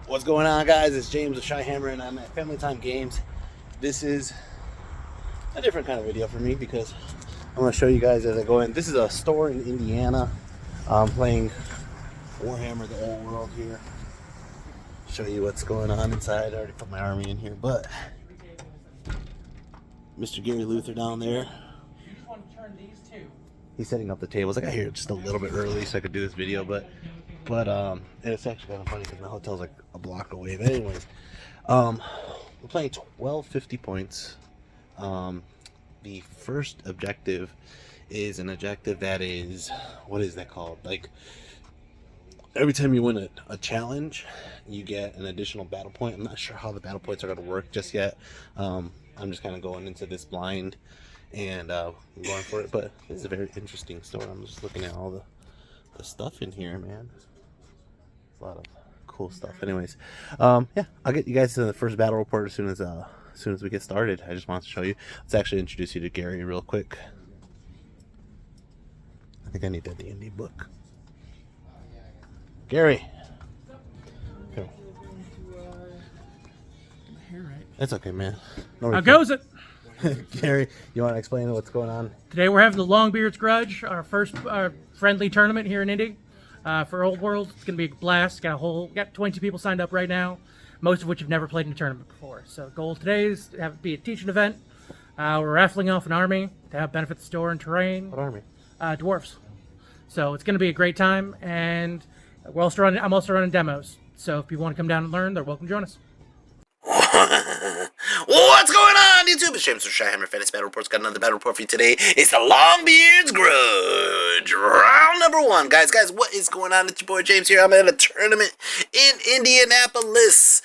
What's going on, guys? It's James with Shy Hammer, and I'm at Family Time Games. This is a different kind of video for me because I'm going to show you guys as I go in. This is a store in Indiana. I'm playing Warhammer: The Old World here. Show you what's going on inside. I already put my army in here, but Mr. Gary Luther down there. You just want to turn these two. He's setting up the tables. I got here just a little bit early so I could do this video, but and it's actually kind of funny because my hotel's like a block away. But anyways, we're playing 1250 points. The first objective is an objective that is, what is that called? Like, every time you win a challenge, you get an additional battle point. I'm not sure how the battle points are going to work just yet. I'm just kind of going into this blind and going for it. But this is a very interesting store. I'm just looking at all the stuff in here, man. A lot of cool stuff. Anyways, yeah, I'll get you guys to the first battle report as soon as we get started. I just wanted to show you. Let's actually introduce you to Gary real quick. I think I need that D&D book. Gary. Here. That's okay, man. How goes it? Gary, you want to explain what's going on? Today we're having the Longbeards Grudge, our first friendly tournament here in Indy for Old World. It's going to be a blast. Got 22 people signed up right now, most of which have never played in a tournament before. So the goal today is to have it be a teaching event. We're raffling off an army to have benefit the store and terrain. What army? Dwarves. So it's going to be a great time, and I'm also running demos. So if people want to come down and learn, they're welcome to join us. What's going on, YouTube? It's James from Shy Hammer Fantasy Battle Reports. Got another battle report for you today. It's the Longbeards Grudge, round number 1. Guys, what is going on? It's your boy James here. I'm at a tournament in Indianapolis,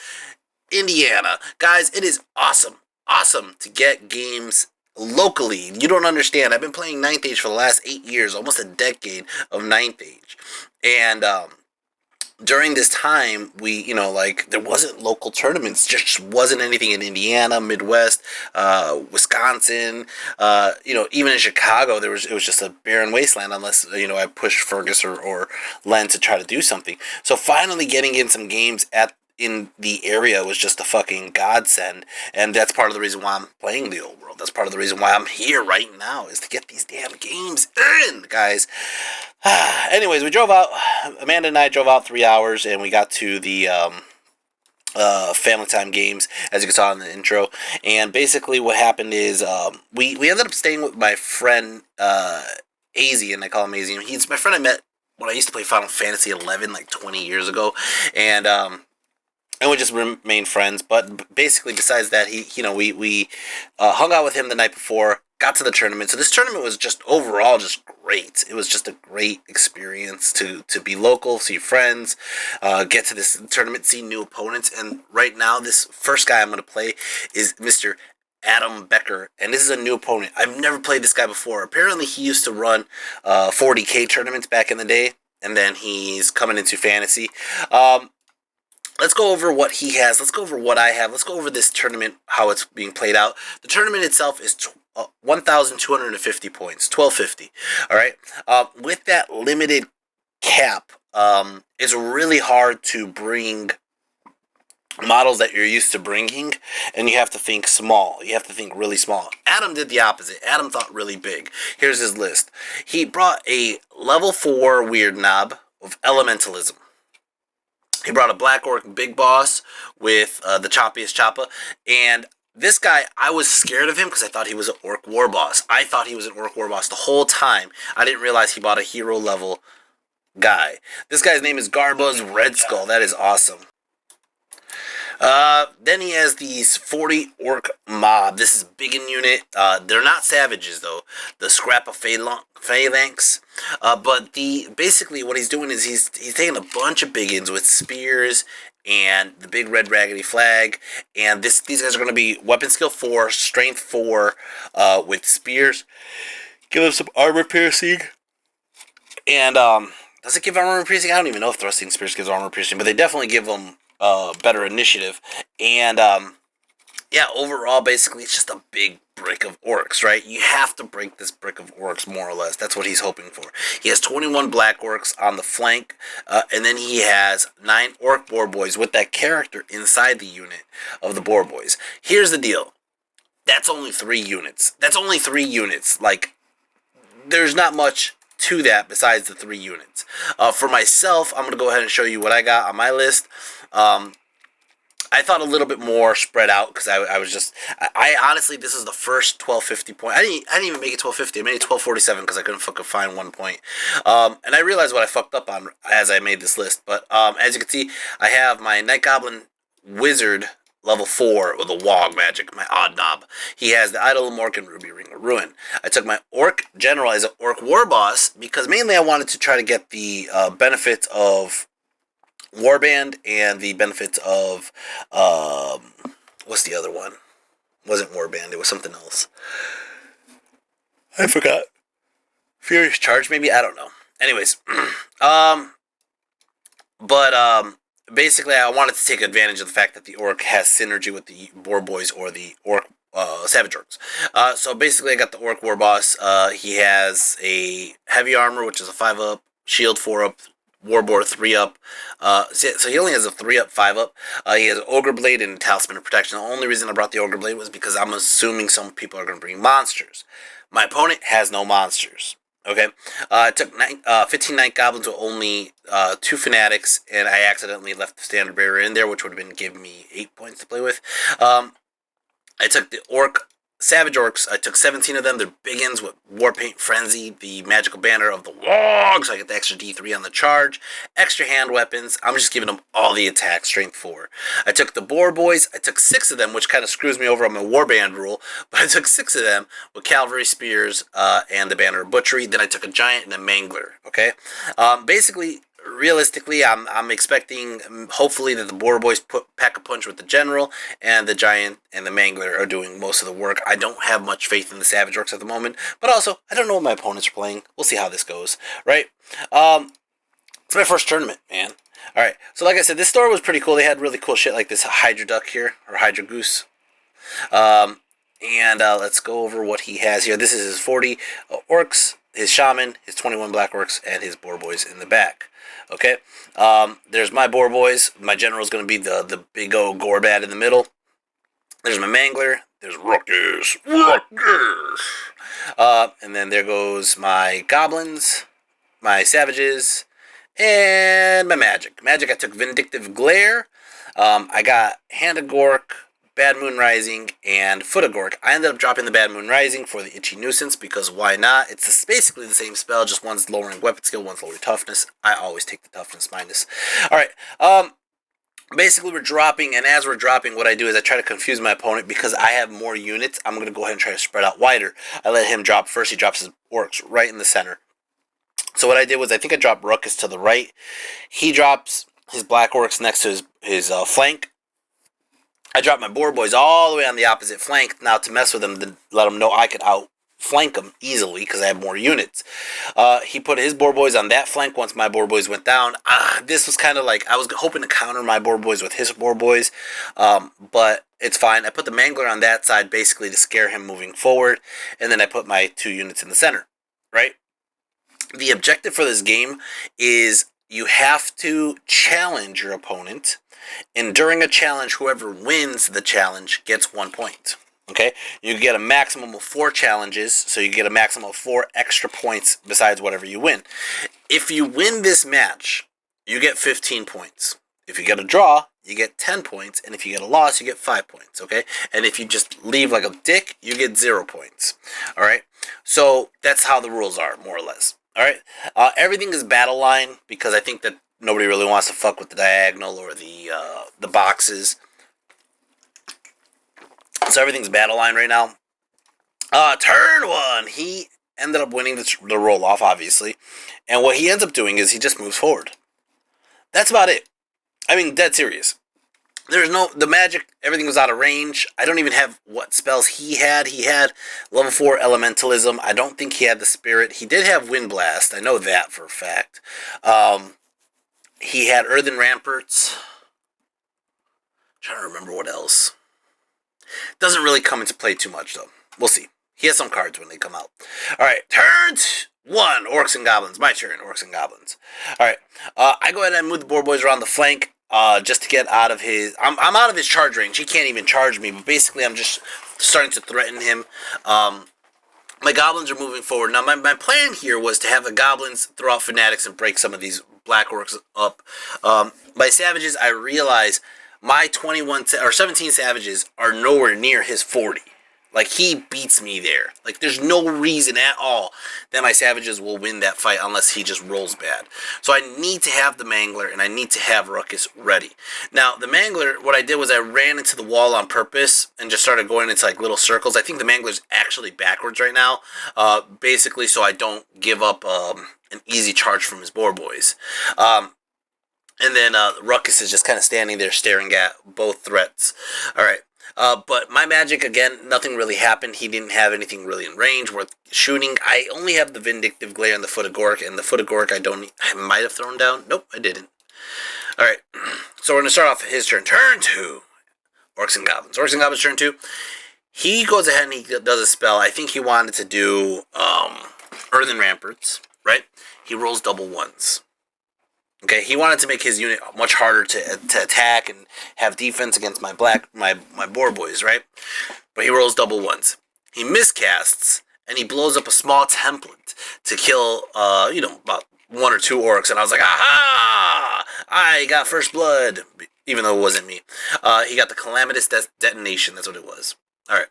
Indiana. Guys, it is awesome to get games locally. You don't understand. I've been playing 9th Age for the last 8 years, almost a decade of 9th Age. And, during this time, there wasn't local tournaments, just wasn't anything in Indiana, Midwest, Wisconsin, even in Chicago, it was just a barren wasteland unless, I pushed Fergus or Len to try to do something. So finally getting in some games in the area was just a fucking godsend, and that's part of the reason why I'm playing the Old World. That's part of the reason why I'm here right now, is to get these damn games in, guys. Anyways, we drove out. Amanda and I drove out 3 hours, and we got to the Family Time Games, as you saw in the intro. And basically what happened is we ended up staying with my friend AZ, and I call him AZ. He's my friend I met when I used to play Final Fantasy 11 like 20 years ago, and we just remained friends. But basically, besides that, we hung out with him the night before, got to the tournament. So this tournament was just overall just great. It was just a great experience to be local, see friends, get to this tournament, see new opponents. And right now, this first guy I'm going to play is Mr. Adam Becker, and this is a new opponent. I've never played this guy before. Apparently, he used to run 40K tournaments back in the day, and then he's coming into fantasy. Let's go over what he has. Let's go over what I have. Let's go over this tournament, how it's being played out. The tournament itself is 1,250 points, 1,250. All right. With that limited cap, it's really hard to bring models that you're used to bringing, and you have to think small. You have to think really small. Adam did the opposite. Adam thought really big. Here's his list. He brought a level 4 weird knob of elementalism. He brought a Black Orc Big Boss with the choppiest choppa, and this guy, I was scared of him because I thought he was an Orc War Boss. I thought he was an Orc War Boss the whole time. I didn't realize he bought a hero level guy. This guy's name is Garba's Red Skull. That is awesome. Then he has these 40 Orc Mob. This is a big in unit. They're not savages, though. The Scrap of Phalanx. But basically what he's doing is he's taking a bunch of biggins with spears and the big red raggedy flag. And these guys are going to be weapon skill 4, strength 4, with spears. Give them some armor piercing. And, does it give armor piercing? I don't even know if thrusting spears gives armor piercing, but they definitely give them better initiative. And yeah, overall, basically, it's just a big brick of orcs, right? You have to break this brick of orcs, more or less. That's what he's hoping for. He has 21 black orcs on the flank, and then he has 9 orc boar boys with that character inside the unit of the boar boys. Here's the deal. That's only 3 units. That's only 3 units. Like, there's not much to that besides the 3 units. For myself, I'm going to go ahead and show you what I got on my list. I thought a little bit more spread out because I was just I honestly, this is the first 1250 point. I didn't even make it 1250. I made it 1247 because I couldn't fucking find 1 point. And I realized what I fucked up on as I made this list. But as you can see, I have my Night Goblin Wizard level 4 with a Wog magic, my odd knob. He has the Idol of Mork and Ruby Ring of Ruin. I took my Orc General as an Orc War Boss because mainly I wanted to try to get the benefits of Warband and the benefits of what's the other one? Wasn't Warband, it was something else. I forgot. Furious Charge, maybe? I don't know. Anyways, basically I wanted to take advantage of the fact that the Orc has synergy with the Boar Boys or the Orc Savage Orcs. So basically I got the Orc War Boss. He has a heavy armor, which is a 5-up, shield 4-up, Warboard 3-up. So he only has a 3-up, 5-up. He has an Ogre Blade and a Talisman of Protection. The only reason I brought the Ogre Blade was because I'm assuming some people are going to bring monsters. My opponent has no monsters. Okay? I took 15 Night Goblins with only 2 Fanatics, and I accidentally left the Standard Bearer in there, which would have been giving me 8 points to play with. I took the Savage Orcs. I took 17 of them. They're biggins with Warpaint Frenzy, the magical banner of the Wog, so I get the extra D3 on the charge. Extra hand weapons. I'm just giving them all the attack, strength 4. I took the Boar Boys. I took 6 of them, which kind of screws me over on my Warband rule, but I took 6 of them with Cavalry Spears and the Banner of Butchery. Then I took a Giant and a Mangler, okay? Basically, realistically, I'm expecting, hopefully, that the Boar Boys pack a punch with the General, and the Giant and the Mangler are doing most of the work. I don't have much faith in the Savage Orcs at the moment, but also, I don't know what my opponents are playing. We'll see how this goes, right? It's my first tournament, man. Alright, so like I said, this store was pretty cool. They had really cool shit like this Hydra Duck here, or Hydra Goose. Let's go over what he has here. This is his 40 Orcs, his Shaman, his 21 Black Orcs, and his Boar Boys in the back. Okay, there's my Boar Boys. My General's going to be the big old Gorbad in the middle. There's my Mangler. There's Ruckus. And then there goes my Goblins, my Savages, and my Magic. Magic, I took Vindictive Glare. I got Hand of Gork, Bad Moon Rising, and Foot of Gork. I ended up dropping the Bad Moon Rising for the Itchy Nuisance because why not? It's basically the same spell, just one's lowering weapon skill, one's lowering toughness. I always take the toughness minus. Alright, basically we're dropping, and as we're dropping, what I do is I try to confuse my opponent because I have more units. I'm going to go ahead and try to spread out wider. I let him drop first. He drops his Orcs right in the center. So what I did was I think I dropped Ruckus to the right. He drops his Black Orcs next to his flank. I dropped my Boar Boys all the way on the opposite flank now to mess with them, to let them know I could outflank them easily because I have more units. He put his Boar Boys on that flank once my Boar Boys went down. This was kind of like, I was hoping to counter my Boar Boys with his Boar Boys, but it's fine. I put the Mangler on that side basically to scare him moving forward, and then I put my 2 units in the center, right? The objective for this game is you have to challenge your opponent, and during a challenge, whoever wins the challenge gets 1 point. Okay? You get a maximum of 4 challenges, so you get a maximum of 4 extra points besides whatever you win. If you win this match, you get 15 points. If you get a draw, you get 10 points, and if you get a loss, you get 5 points, okay? And if you just leave like a dick, you get 0 points, all right? So that's how the rules are, more or less, all right? Everything is battle line because I think that nobody really wants to fuck with the diagonal or the boxes. So everything's battle line right now. Turn 1, he ended up winning the roll-off, obviously. And what he ends up doing is he just moves forward. That's about it. I mean, dead serious. The magic, everything was out of range. I don't even have what spells he had. He had level 4 elementalism. I don't think he had the spirit. He did have Wind Blast. I know that for a fact. He had Earthen Ramparts. I'm trying to remember what else. Doesn't really come into play too much, though. We'll see. He has some cards when they come out. All right, turn 1, Orcs and Goblins. My turn, Orcs and Goblins. All right, I go ahead and move the boar boys around the flank just to get out of his... I'm out of his charge range. He can't even charge me, but basically I'm just starting to threaten him. My goblins are moving forward. Now, my plan here was to have the goblins throw out fanatics and break some of these black orcs up. My savages, I realize my 21 or 17 savages are nowhere near his 40. Like, he beats me there. Like, there's no reason at all that my savages will win that fight unless he just rolls bad. So I need to have the Mangler, and I need to have Ruckus ready. Now, the Mangler, what I did was I ran into the wall on purpose and just started going into, like, little circles. I think the Mangler's actually backwards right now, basically so I don't give up an easy charge from his boar boys. And then Ruckus is just kind of standing there staring at both threats. All right. But my magic, again, nothing really happened. He didn't have anything really in range worth shooting. I only have the Vindictive Glare and the Foot of Gork, and the Foot of Gork I might have thrown down. Nope, I didn't. Alright, so we're going to start off his turn. Turn 2, Orcs and Goblins. Orcs and Goblins turn 2. He goes ahead and he does a spell. I think he wanted to do Earthen Ramparts, right? He rolls double ones. Okay, he wanted to make his unit much harder to attack and have defense against my boar boys, right? But he rolls double ones. He miscasts, and he blows up a small template to kill, about 1 or 2 orcs. And I was like, aha! I got first blood, even though it wasn't me. He got the Calamitous Detonation. That's what it was. All right.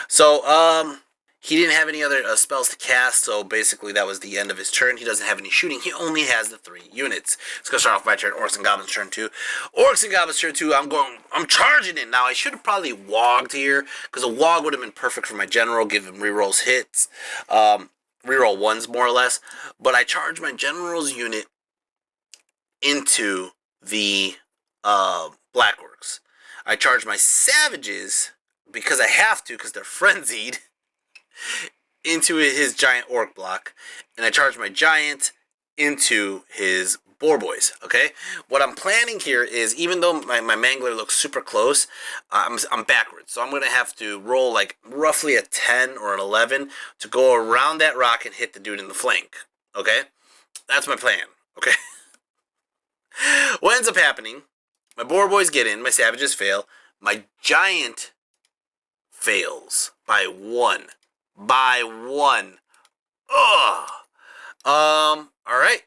So, he didn't have any other spells to cast, so basically that was the end of his turn. He doesn't have any shooting. He only has the 3 units. Let's go start off my turn. Orcs and Goblins turn 2. Orcs and Goblins turn 2. I'm charging it now. I should have probably wogged here, because a wog would have been perfect for my general, give him rerolls hits, reroll ones more or less. But I charge my general's unit into the black orcs. I charge my savages, because I have to, because they're frenzied, into his giant orc block, and I charge my giant into his boar boys. Okay, what I'm planning here is, even though my Mangler looks super close, I'm backwards, so I'm gonna have to roll like roughly a 10 or an 11 to go around that rock and hit the dude in the flank. Okay, that's my plan. Okay. What ends up happening, my boar boys get in, my savages fail, my giant fails by 1. By 1. Ugh. Alright.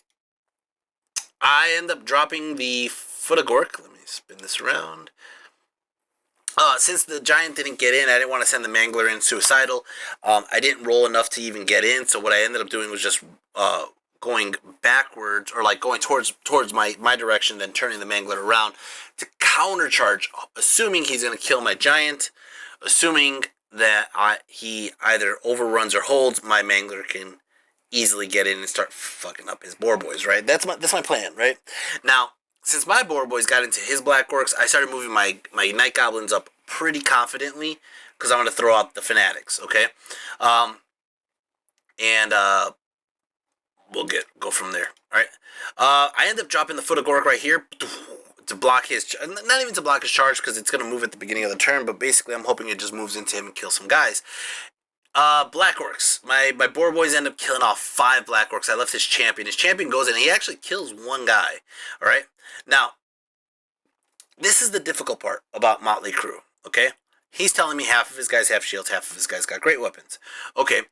I end up dropping the Foot of Gork. Let me spin this around. Since the giant didn't get in, I didn't want to send the Mangler in suicidal. I didn't roll enough to even get in, so what I ended up doing was just going backwards, or like going towards my direction, then turning the Mangler around to countercharge, assuming he's going to kill my giant, assuming that he either overruns or holds, my Mangler can easily get in and start fucking up his boar boys, right? That's my plan, right? Now, since my boar boys got into his black orcs, I started moving my night goblins up pretty confidently, because I'm going to throw out the fanatics, okay? We'll go from there, all right? I end up dropping the Foot of Gork right here to block his, not even to block his charge, because it's going to move at the beginning of the turn, but basically I'm hoping it just moves into him and kills some guys. Black orcs. My boar boys end up killing off 5 black orcs. I left his champion. His champion goes in and he actually kills 1 guy. Alright? Now, this is the difficult part about Motley Crew, okay? He's telling me half of his guys have shields, half of his guys got great weapons. Okay,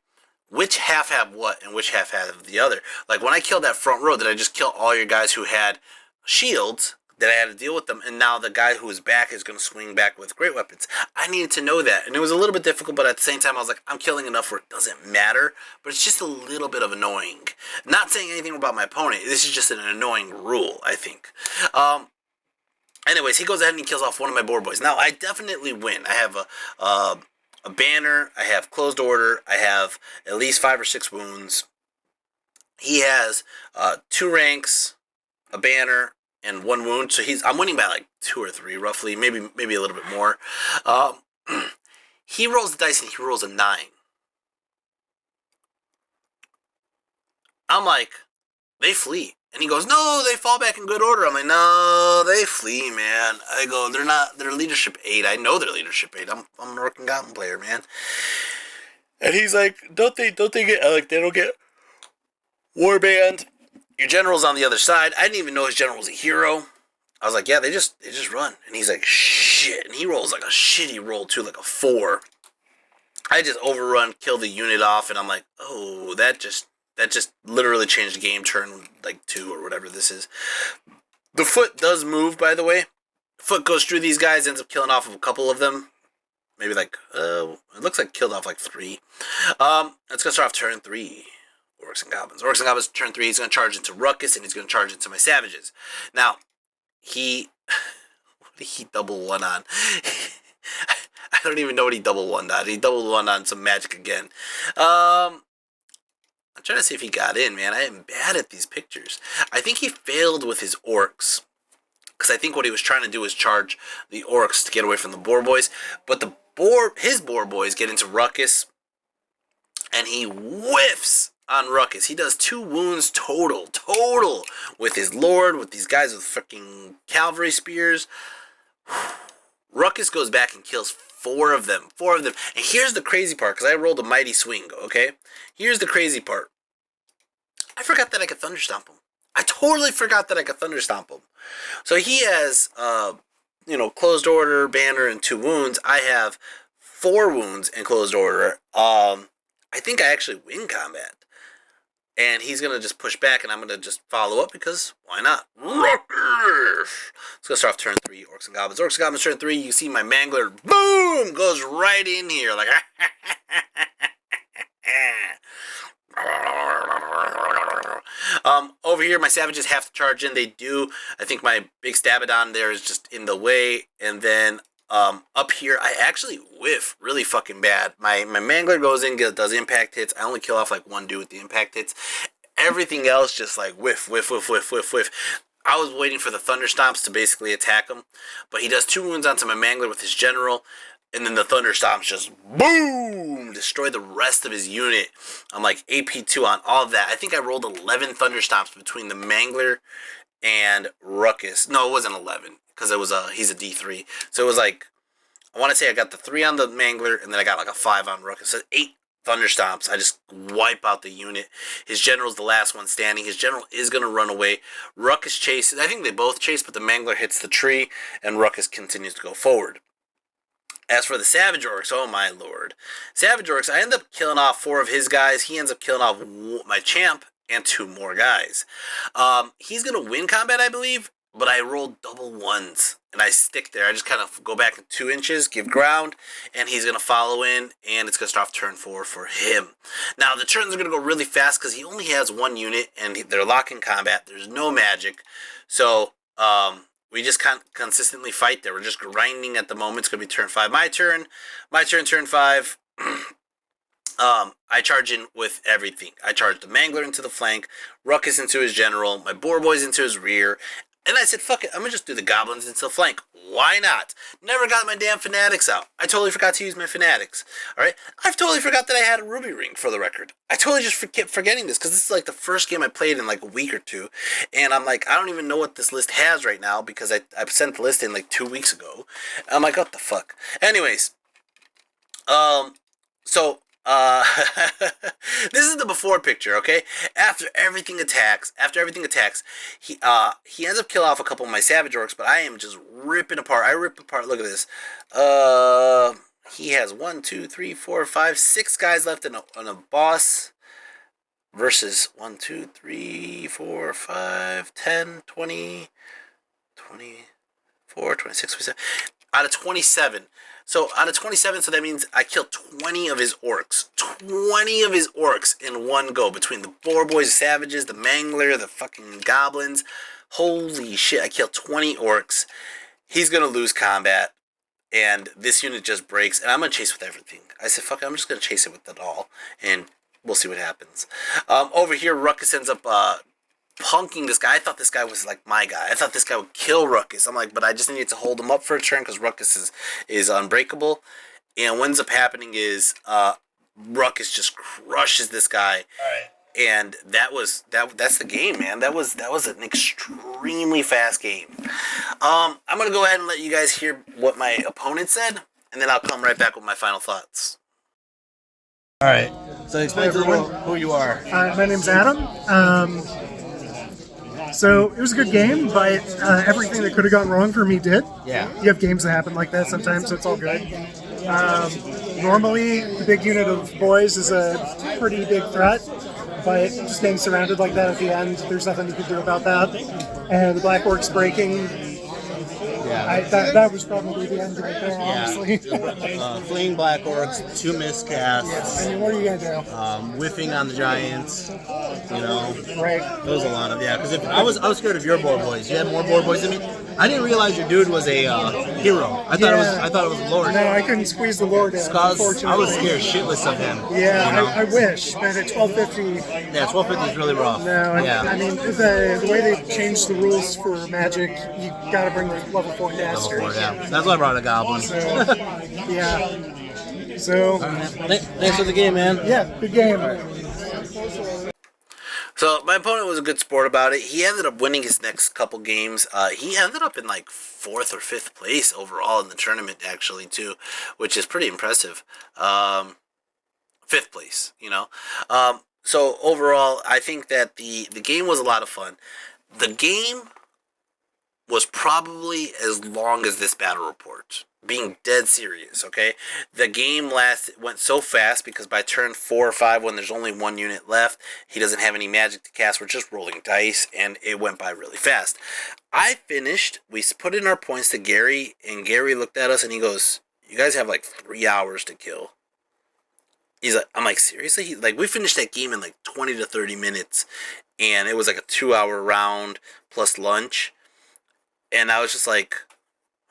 which half have what and which half have the other? Like, when I killed that front row, did I just kill all your guys who had shields? That I had to deal with them, and now the guy who was back is going to swing back with great weapons. I needed to know that, and it was a little bit difficult, but at the same time, I was like, I'm killing enough where it doesn't matter, but it's just a little bit of annoying. Not saying anything about my opponent, this is just an annoying rule, I think. Anyways, he goes ahead and he kills off 1 of my boar boys. Now, I definitely win. I have a banner, I have closed order, I have at least 5 or 6 wounds. He has 2 ranks, a banner, and 1 wound, so I'm winning by like 2 or 3 roughly, maybe a little bit more. He rolls the dice and he rolls a 9. I'm like, they flee. And he goes, no, they fall back in good order. I'm like, no, they flee, man. I go, they're leadership 8. I know they're leadership 8. I'm an Orc and Goblin player, man. And he's like, don't they get, like, they don't get warband. Your general's on the other side. I didn't even know his general was a hero. I was like, yeah, they just run. And he's like, shit. And he rolls like a shitty roll too, like a 4. I just overrun, kill the unit off, and I'm like, oh, that just literally changed the game turn like 2 or whatever this is. The foot does move, by the way. Foot goes through these guys, ends up killing off a couple of them. Maybe like, it looks like killed off like 3. Let's go start off turn 3. Orcs and Goblins. Orcs and Goblins, turn 3, he's going to charge into Ruckus, and he's going to charge into my Savages. Now, what did he double 1 on? I don't even know what he double 1'd on. He double 1 on some magic again. I'm trying to see if he got in, man. I am bad at these pictures. I think he failed with his Orcs. Because I think what he was trying to do was charge the Orcs to get away from the Boar Boys. But his Boar Boys get into Ruckus. And he whiffs on Ruckus. He does 2 wounds total with his Lord, with these guys with freaking cavalry spears. Ruckus goes back and kills 4 of them. And here's the crazy part, because I rolled a mighty swing, okay? Here's the crazy part. I forgot that I could Thunderstomp him. I totally forgot that I could Thunderstomp him. So he has, closed order, banner, and 2 wounds. I have 4 wounds in closed order. I think I actually win combat. And he's going to just push back, and I'm going to just follow up, because why not? Ruckus! Let's go start off turn 3, Orcs and Goblins. Orcs and Goblins, turn 3, you see my Mangler, boom, goes right in here, like, over here, my Savages have to charge in. They do. I think my big Stabadon there is just in the way, and then up here, I actually whiff really fucking bad. My Mangler goes in, does impact hits. I only kill off like 1 dude with the impact hits. Everything else just like whiff. I was waiting for the Thunderstomps to basically attack him, but he does 2 wounds onto my Mangler with his general, and then the Thunderstomps just boom, destroy the rest of his unit. I'm like AP2 on all of that. I think I rolled 11 Thunderstomps between the Mangler and Ruckus. No, it wasn't 11. Because he's a D3. So it was like, I want to say I got the 3 on the Mangler, and then I got like a 5 on Ruckus. So 8 Thunderstomps. I just wipe out the unit. His general's the last one standing. His general is going to run away. Ruckus chases. I think they both chase, but the Mangler hits the tree, and Ruckus continues to go forward. As for the Savage Orcs, oh my lord. Savage Orcs, I end up killing off 4 of his guys. He ends up killing off my champ and 2 more guys. He's going to win combat, I believe. But I rolled double 1s, and I stick there. I just kind of go back 2 inches, give ground, and he's going to follow in, and it's going to start off turn 4 for him. Now, the turns are going to go really fast because he only has 1 unit, and they're locked in combat. There's no magic. So, we just can't consistently fight there. We're just grinding at the moment. It's going to be turn 5. My turn, turn 5. I charge in with everything. I charge the Mangler into the flank, Ruckus into his general, my Boar Boys into his rear, and I said, fuck it, I'm going to just do the Goblins into the flank. Why not? Never got my damn Fanatics out. I totally forgot to use my Fanatics. Alright? I've totally forgot that I had a Ruby Ring, for the record. I totally just kept forgetting this, because this is like the first game I played in like a week or 2. And I'm like, I don't even know what this list has right now, because I sent the list in like 2 weeks ago. And I'm like, what the fuck? Anyways. This is the before picture, okay? After everything attacks, he ends up killing off a couple of my Savage Orcs, but I am just ripping apart. I rip apart. Look at this. He has 1, 2, 3, 4, 5, 6 guys left on a boss versus 1, 2, 3, 4, 5, 10, 20, 24, 26, 27. Out of 27. So, out of 27, so that means I killed 20 of his Orcs. 20 of his Orcs in one go. Between the Boar Boys, the Savages, the Mangler, the fucking Goblins. Holy shit, I killed 20 Orcs. He's going to lose combat. And this unit just breaks. And I'm going to chase with everything. I said, fuck it, I'm just going to chase it with it all. And we'll see what happens. Over here, Ruckus ends up punking this guy. I thought this guy was like my guy. I thought this guy would kill Ruckus. I'm like, but I just needed to hold him up for a turn because Ruckus is unbreakable. And what ends up happening is Ruckus just crushes this guy. Alright. and that's the game, man. That was an extremely fast game. I'm gonna go ahead and let you guys hear what my opponent said, and then I'll come right back with my final thoughts. All right. So explain to everyone who you are. My name's Adam. So it was a good game, but everything that could have gone wrong for me did. Yeah. You have games that happen like that sometimes, so it's all good. Normally, the big unit of boys is a pretty big threat, but just being surrounded like that at the end, there's nothing you can do about that. And the Black Orcs breaking, Yeah. that was probably the end right there, honestly. Fleeing Black Orcs, 2 miscasts, I mean, what are you going to do? whiffing on the Giants. You know, Right. there was a lot of because if I was scared of your board boys. You had more board boys than me. I didn't realize your dude was a hero. I thought it was a Lord. No, I couldn't squeeze the Lord in, unfortunately. I was scared shitless of him. Yeah, you know? I wish, but at 1250, Yeah, 1250 is really rough. no, yeah. I mean, the way they changed the rules for Magic, you gotta bring the level 4 caster. Level 4, yeah. That's why I brought a goblin. So, yeah. So, Thanks for the game, man. yeah, good game. So my opponent was a good sport about it. He ended up winning his next couple games. He ended up in like 4th or 5th place overall in the tournament, actually, too, which is pretty impressive. 5th place, you know. So overall, I think that the game was a lot of fun. The game was probably as long as this battle report. Being dead serious, okay? The game went so fast because by turn 4 or 5, when there's only 1 unit left, he doesn't have any magic to cast. We're just rolling dice, and it went by really fast. I finished. We put in our points to Gary, and Gary looked at us and he goes, "You guys have like 3 hours to kill." He's like, I'm like, seriously? We finished that game in like 20 to 30 minutes, and it was like a 2-hour round plus lunch. And I was just like,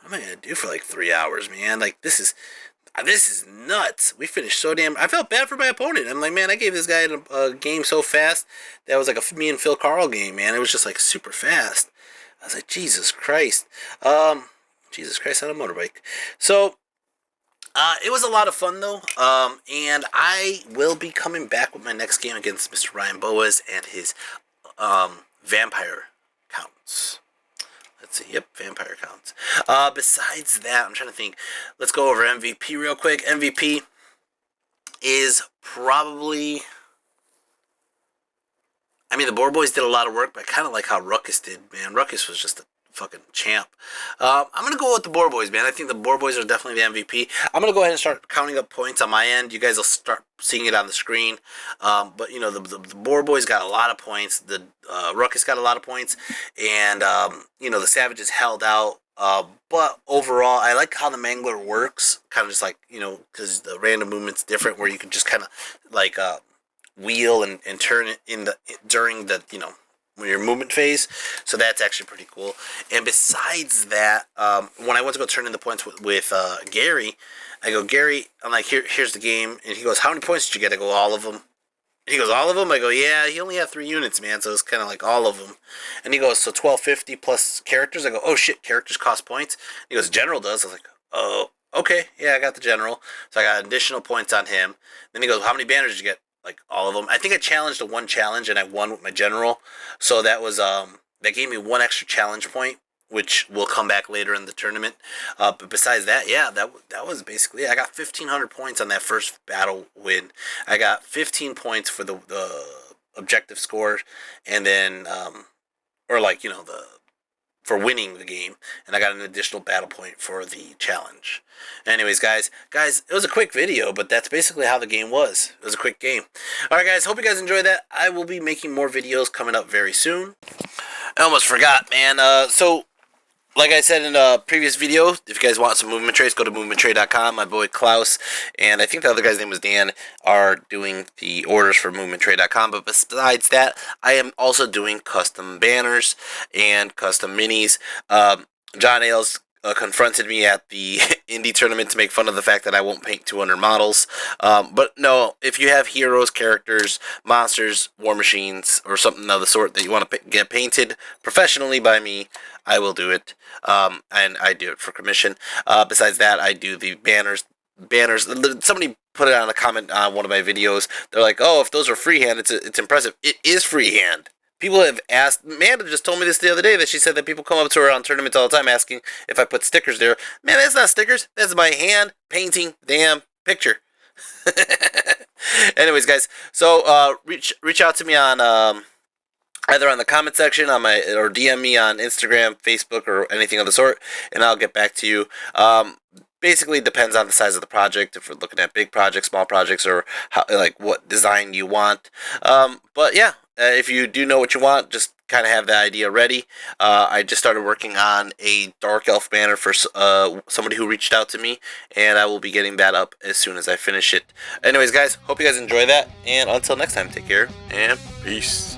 what am I gonna do for like 3 hours, man? Like, this is nuts. We finished so damn. I felt bad for my opponent. I'm like, man, I gave this guy a game so fast that was like a me and Phil Carl game, man. It was just like super fast. I was like, Jesus Christ, Jesus Christ on a motorbike. So it was a lot of fun though, and I will be coming back with my next game against Mr. Ryan Boas and his vampire counts. Let's see. Yep, vampire counts. Besides that, I'm trying to think. Let's go over MVP real quick. MVP is probably... I mean, the board boys did a lot of work, but I kind of like how Ruckus did, man. Ruckus was just a fucking champ. I'm going to go with the board boys, man. I think the board boys are definitely the MVP. I'm going to go ahead and start counting up points on my end. You guys will start seeing it on the screen. But, you know, the board boys got a lot of points. The Ruckus got a lot of points. And, you know, the Savages held out. But overall, I like how the Mangler works. Kind of just like, you know, because the random movement's different where you can just kind of like wheel and turn it during the, you know, your movement phase. So that's actually pretty cool. And besides that, when I went to go turn in the points with Gary, I go, Gary, I'm like, here's the game. And he goes, how many points did you get? I go, all of them. And he goes, all of them? I go, yeah, he only had 3 units, man. So it's kind of like all of them. And he goes, so 1250 plus characters? I go, oh shit, characters cost points? He goes, general does. I was like, oh, okay. Yeah, I got the general. So I got additional points on him. Then he goes, how many banners did you get? Like all of them. I think I challenged the 1 challenge and I won with my general. So that was that gave me 1 extra challenge point, which will come back later in the tournament. But besides that, yeah, that was basically it. I got 1,500 points on that first battle win. I got 15 points for the objective score, and then or like, you know, for winning the game, and I got an additional battle point for the challenge. Anyways, guys, it was a quick video, but that's basically how the game was. It was a quick game. Alright, guys, hope you guys enjoyed that. I will be making more videos coming up very soon. I almost forgot, man. So, like I said in a previous video, if you guys want some movement trades, go to movementtrade.com. My boy Claes, and I think the other guy's name was Dan, are doing the orders for movementtrade.com. But besides that, I am also doing custom banners and custom minis. John Ailes confronted me at the indie tournament to make fun of the fact that I won't paint 200 models. But no, if you have heroes, characters, monsters, war machines, or something of the sort that you want to get painted professionally by me, I will do it. And I do it for commission. Besides that, I do the banners, banners. Somebody put it on a comment on one of my videos. They're like, "Oh, if those are freehand, it's impressive." It is freehand. People have asked. Amanda just told me this the other day that she said that people come up to her on tournaments all the time asking if I put stickers there. Man, that's not stickers. That's my hand painting damn picture. Anyways, guys, so reach out to me on either on the comment section on my or DM me on Instagram, Facebook, or anything of the sort, and I'll get back to you. Basically, it depends on the size of the project. If we're looking at big projects, small projects, or how, like what design you want. But yeah, if you do know what you want, just kind of have the idea ready. I just started working on a Dark Elf banner for somebody who reached out to me, and I will be getting that up as soon as I finish it. Anyways, guys, hope you guys enjoy that, and until next time, take care, and peace.